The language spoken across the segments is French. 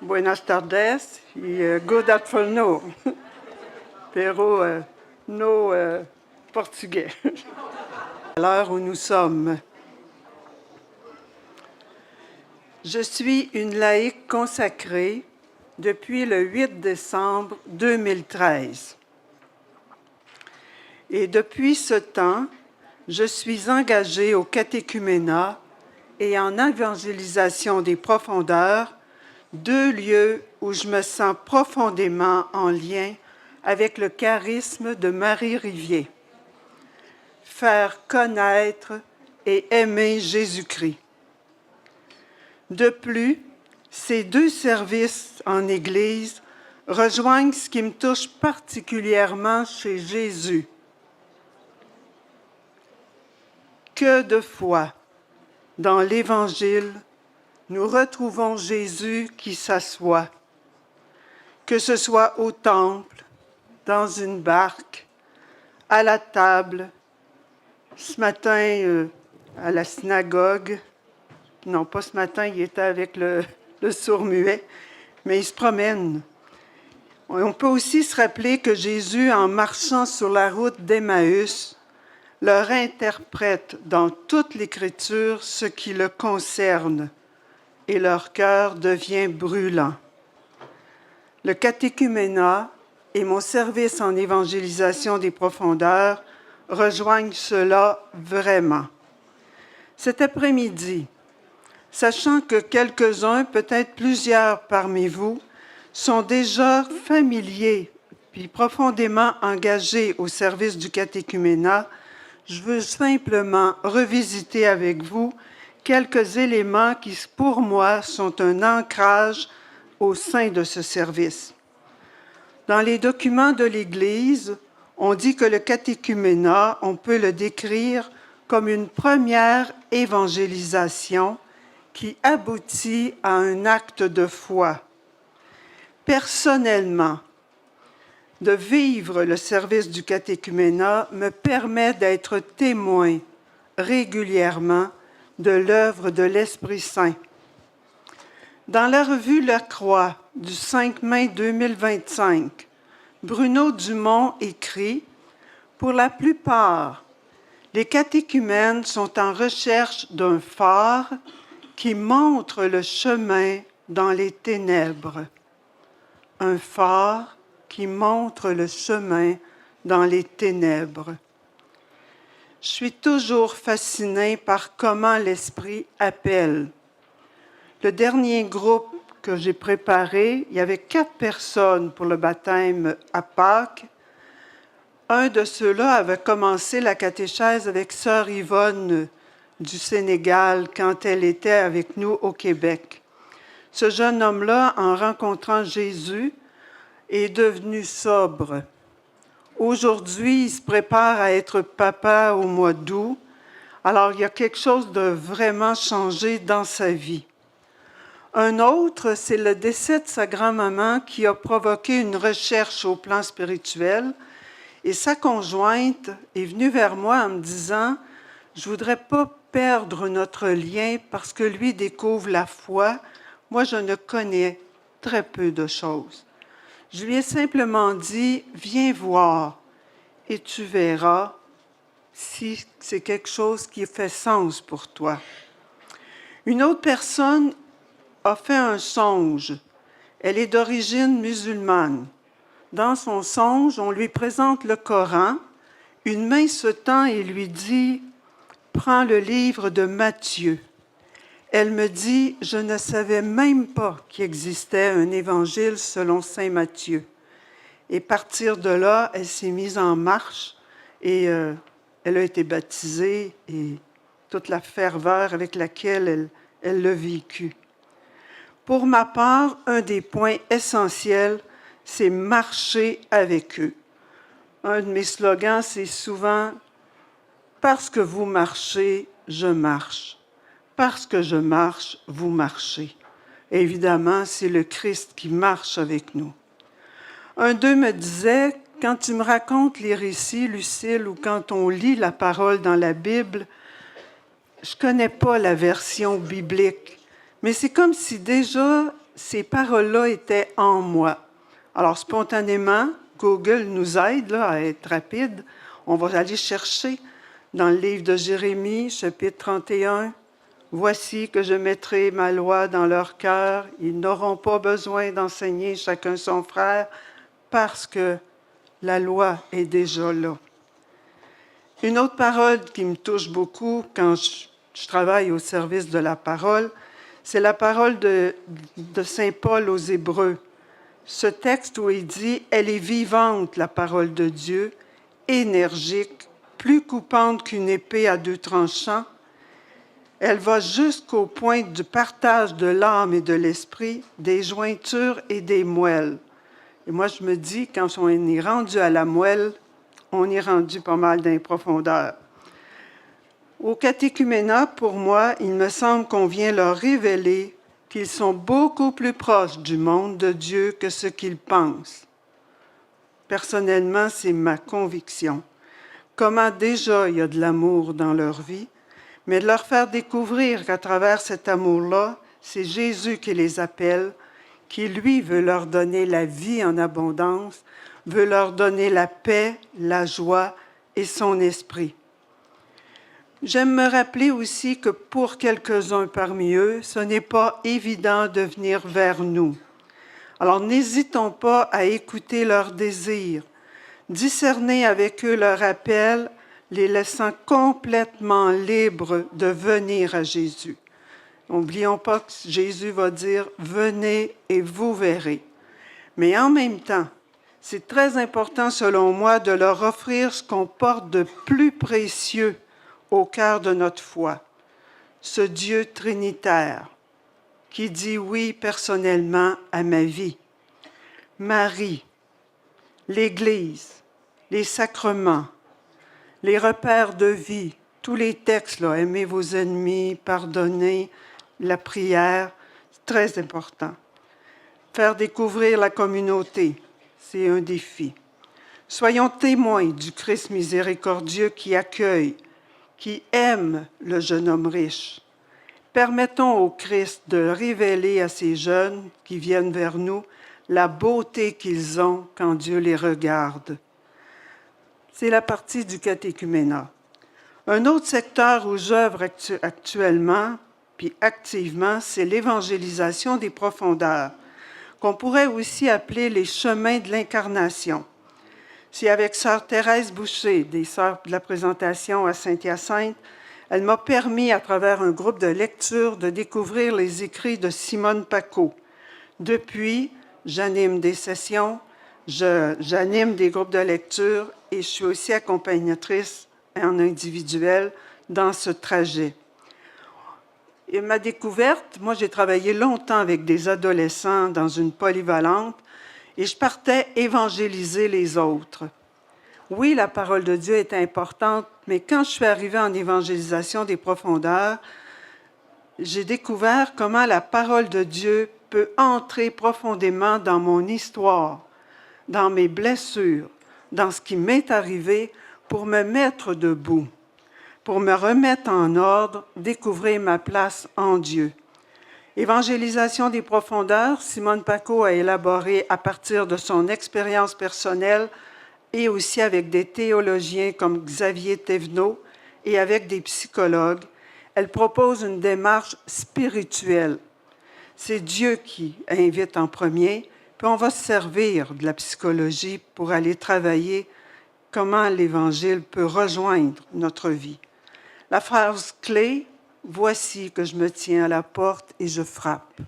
Buenas tardes et good afternoon. Pero no portugais. À l'heure où nous sommes. Je suis une laïque consacrée depuis le 8 décembre 2013. Et depuis ce temps, je suis engagée au catéchuménat et en évangélisation des profondeurs, deux lieux où je me sens profondément en lien avec le charisme de Marie Rivier. Faire connaître et aimer Jésus-Christ. De plus, ces deux services en Église rejoignent ce qui me touche particulièrement chez Jésus. Que de fois, dans l'Évangile, nous retrouvons Jésus qui s'assoit, que ce soit au temple, dans une barque, à la table, ce matin à la synagogue. Non, pas ce matin, il était avec le sourd-muet, mais il se promène. On peut aussi se rappeler que Jésus, en marchant sur la route d'Emmaüs, leur interprète dans toute l'Écriture ce qui le concerne, et leur cœur devient brûlant. Le catéchuménat et mon service en évangélisation des profondeurs rejoignent cela vraiment. Cet après-midi, sachant que quelques-uns, peut-être plusieurs parmi vous, sont déjà familiers puis profondément engagés au service du catéchuménat, je veux simplement revisiter avec vous quelques éléments qui, pour moi, sont un ancrage au sein de ce service. Dans les documents de l'Église, on dit que le catéchuménat, on peut le décrire comme une première évangélisation qui aboutit à un acte de foi. Personnellement, de vivre le service du catéchuménat me permet d'être témoin régulièrement de l'œuvre de l'Esprit Saint. Dans la revue La Croix du 5 mai 2025, Bruno Dumont écrit « Pour la plupart, les catéchumènes sont en recherche d'un phare qui montre le chemin dans les ténèbres. » Un phare qui montre le chemin dans les ténèbres. Je suis toujours fascinée par comment l'Esprit appelle. Le dernier groupe que j'ai préparé, il y avait 4 personnes pour le baptême à Pâques. Un de ceux-là avait commencé la catéchèse avec Sœur Yvonne du Sénégal quand elle était avec nous au Québec. Ce jeune homme-là, en rencontrant Jésus, est devenu sobre. Aujourd'hui, il se prépare à être papa au mois d'août. Alors, il y a quelque chose de vraiment changé dans sa vie. Un autre, c'est le décès de sa grand-maman qui a provoqué une recherche au plan spirituel. Et sa conjointe est venue vers moi en me disant « Je ne voudrais pas perdre notre lien parce que lui découvre la foi. Moi, je ne connais très peu de choses. » Je lui ai simplement dit « Viens voir et tu verras si c'est quelque chose qui fait sens pour toi. » Une autre personne a fait un songe. Elle est d'origine musulmane. Dans son songe, on lui présente le Coran. Une main se tend et lui dit « Prends le livre de Matthieu. » Elle me dit « Je ne savais même pas qu'il existait un évangile selon saint Matthieu. » Et à partir de là, elle s'est mise en marche et elle a été baptisée et toute la ferveur avec laquelle elle l'a vécu. Pour ma part, un des points essentiels, c'est marcher avec eux. Un de mes slogans, c'est souvent « Parce que vous marchez, je marche. Parce que je marche, vous marchez. » Évidemment, c'est le Christ qui marche avec nous. Un d'eux me disait « Quand tu me racontes les récits, Lucille, ou quand on lit la parole dans la Bible, je ne connais pas la version biblique, mais c'est comme si déjà ces paroles-là étaient en moi. Alors, spontanément, Google nous aide là, à être rapide. On va aller chercher dans le livre de Jérémie, chapitre 31. « Voici que je mettrai ma loi dans leur cœur. Ils n'auront pas besoin d'enseigner chacun son frère parce que la loi est déjà là. » Une autre parole qui me touche beaucoup quand je travaille au service de la parole, c'est la parole de Saint Paul aux Hébreux. Ce texte où il dit « Elle est vivante, la parole de Dieu, énergique, plus coupante qu'une épée à 2 tranchants. Elle va jusqu'au point du partage de l'âme et de l'esprit, des jointures et des moelles. » Et moi, je me dis, quand on est rendu à la moelle, on est rendu pas mal dans les profondeurs. Au catéchuménat, pour moi, il me semble qu'on vient leur révéler qu'ils sont beaucoup plus proches du monde de Dieu que ce qu'ils pensent. Personnellement, c'est ma conviction. Comment déjà il y a de l'amour dans leur vie, mais de leur faire découvrir qu'à travers cet amour-là, c'est Jésus qui les appelle, qui, lui, veut leur donner la vie en abondance, veut leur donner la paix, la joie et son esprit. J'aime me rappeler aussi que pour quelques-uns parmi eux, ce n'est pas évident de venir vers nous. Alors n'hésitons pas à écouter leurs désirs, discerner avec eux leur appel, les laissant complètement libres de venir à Jésus. N'oublions pas que Jésus va dire « Venez et vous verrez ». Mais en même temps, c'est très important selon moi de leur offrir ce qu'on porte de plus précieux au cœur de notre foi, ce Dieu trinitaire qui dit oui personnellement à ma vie. Marie, l'Église, les sacrements, les repères de vie, tous les textes, là, aimez vos ennemis, pardonnez, la prière, c'est très important. Faire découvrir la communauté, c'est un défi. Soyons témoins du Christ miséricordieux qui accueille, qui aime le jeune homme riche. Permettons au Christ de révéler à ces jeunes qui viennent vers nous la beauté qu'ils ont quand Dieu les regarde. C'est la partie du catéchuménat. Un autre secteur où j'œuvre actuellement, puis activement, c'est l'évangélisation des profondeurs, qu'on pourrait aussi appeler les chemins de l'incarnation. C'est avec sœur Thérèse Boucher, des sœurs de la présentation à Saint-Hyacinthe. Elle m'a permis, à travers un groupe de lecture, de découvrir les écrits de Simone Paco. Depuis, j'anime des sessions, j'anime des groupes de lecture et je suis aussi accompagnatrice en individuel dans ce trajet. Et ma découverte, moi j'ai travaillé longtemps avec des adolescents dans une polyvalente et je partais évangéliser les autres. Oui, la parole de Dieu est importante, mais quand je suis arrivée en évangélisation des profondeurs, j'ai découvert comment la parole de Dieu peut entrer profondément dans mon histoire, dans mes blessures, dans ce qui m'est arrivé pour me mettre debout, pour me remettre en ordre, découvrir ma place en Dieu. Évangélisation des profondeurs, Simone Paco a élaboré à partir de son expérience personnelle et aussi avec des théologiens comme Xavier Thévenot et avec des psychologues. Elle propose une démarche spirituelle. C'est Dieu qui invite en premier, puis on va se servir de la psychologie pour aller travailler comment l'Évangile peut rejoindre notre vie. La phrase clé, « Voici que je me tiens à la porte et je frappe ».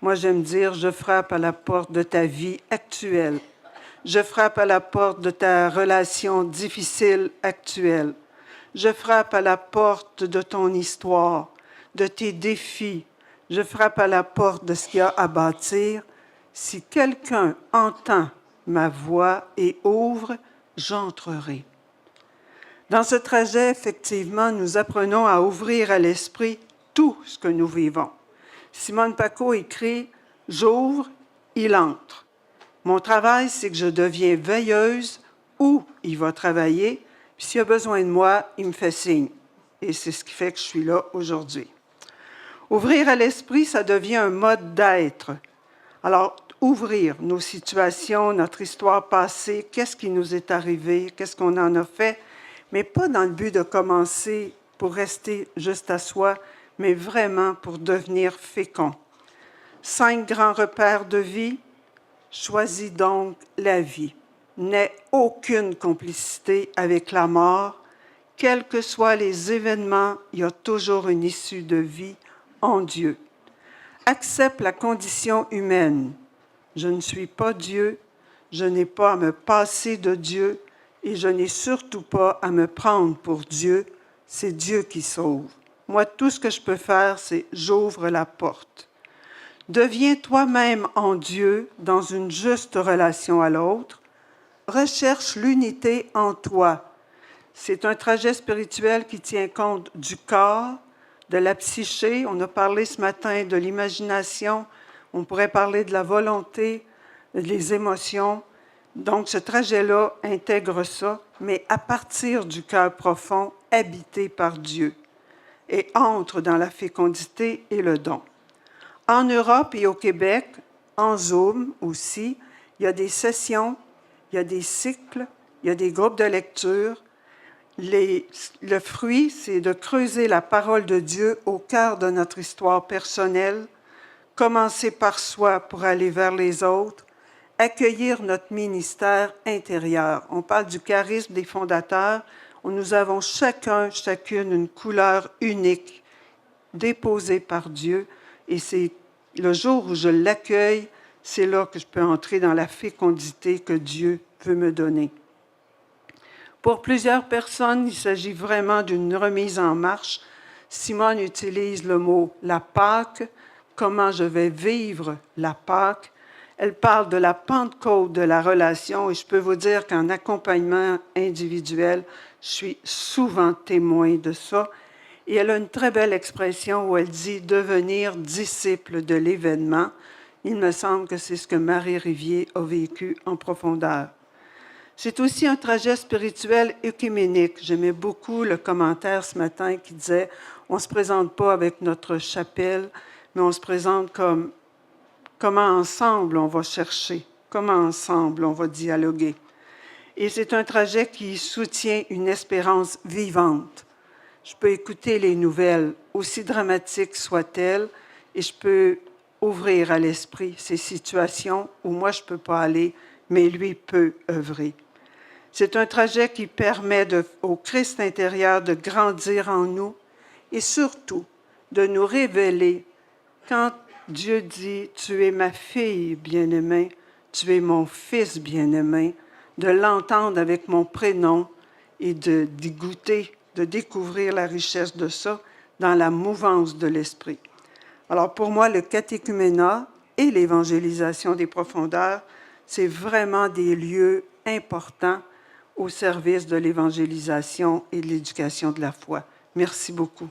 Moi, j'aime dire « Je frappe à la porte de ta vie actuelle. Je frappe à la porte de ta relation difficile actuelle. Je frappe à la porte de ton histoire, de tes défis. Je frappe à la porte de ce qu'il y a à bâtir. Si quelqu'un entend ma voix et ouvre, j'entrerai. » Dans ce trajet, effectivement, nous apprenons à ouvrir à l'esprit tout ce que nous vivons. Simone Paco écrit « J'ouvre, il entre ». Mon travail, c'est que je deviens veilleuse où il va travailler, puis s'il a besoin de moi, il me fait signe. Et c'est ce qui fait que je suis là aujourd'hui. Ouvrir à l'esprit, ça devient un mode d'être. Alors, ouvrir nos situations, notre histoire passée, qu'est-ce qui nous est arrivé, qu'est-ce qu'on en a fait, mais pas dans le but de commencer pour rester juste à soi, mais vraiment pour devenir fécond. 5 grands repères de vie. Choisis donc la vie. N'aie aucune complicité avec la mort. Quels que soient les événements, il y a toujours une issue de vie en Dieu. Accepte la condition humaine. Je ne suis pas Dieu, je n'ai pas à me passer de Dieu et je n'ai surtout pas à me prendre pour Dieu. C'est Dieu qui sauve. Moi, tout ce que je peux faire, c'est j'ouvre la porte. Deviens toi-même en Dieu dans une juste relation à l'autre. Recherche l'unité en toi. C'est un trajet spirituel qui tient compte du corps, de la psyché. On a parlé ce matin de l'imagination. On pourrait parler de la volonté, des émotions. Donc, ce trajet-là intègre ça, mais à partir du cœur profond, habité par Dieu, et entre dans la fécondité et le don. En Europe et au Québec, en Zoom aussi, il y a des sessions, il y a des cycles, il y a des groupes de lecture. Le fruit, c'est de creuser la parole de Dieu au cœur de notre histoire personnelle, commencer par soi pour aller vers les autres, accueillir notre ministère intérieur. On parle du charisme des fondateurs, où nous avons chacune une couleur unique, déposée par Dieu, et c'est le jour où je l'accueille, c'est là que je peux entrer dans la fécondité que Dieu veut me donner. Pour plusieurs personnes, il s'agit vraiment d'une remise en marche. Simone utilise le mot « la Pâque », comment je vais vivre la Pâque. Elle parle de la Pentecôte de la relation et je peux vous dire qu'en accompagnement individuel, je suis souvent témoin de ça. Et elle a une très belle expression où elle dit « devenir disciple de l'événement ». Il me semble que c'est ce que Marie Rivier a vécu en profondeur. C'est aussi un trajet spirituel œcuménique. J'aimais beaucoup le commentaire ce matin qui disait « on ne se présente pas avec notre chapelle, mais on se présente comme comment ensemble on va chercher, comment ensemble on va dialoguer ». Et c'est un trajet qui soutient une espérance vivante. Je peux écouter les nouvelles, aussi dramatiques soient-elles, et je peux ouvrir à l'esprit ces situations où moi je ne peux pas aller, mais lui peut œuvrer. C'est un trajet qui permet au Christ intérieur de grandir en nous et surtout de nous révéler quand Dieu dit « Tu es ma fille bien-aimée, tu es mon fils bien-aimé », de l'entendre avec mon prénom et d'y goûter, de découvrir la richesse de ça dans la mouvance de l'esprit. Alors pour moi, le catéchuménat et l'évangélisation des profondeurs, c'est vraiment des lieux importants au service de l'évangélisation et de l'éducation de la foi. Merci beaucoup.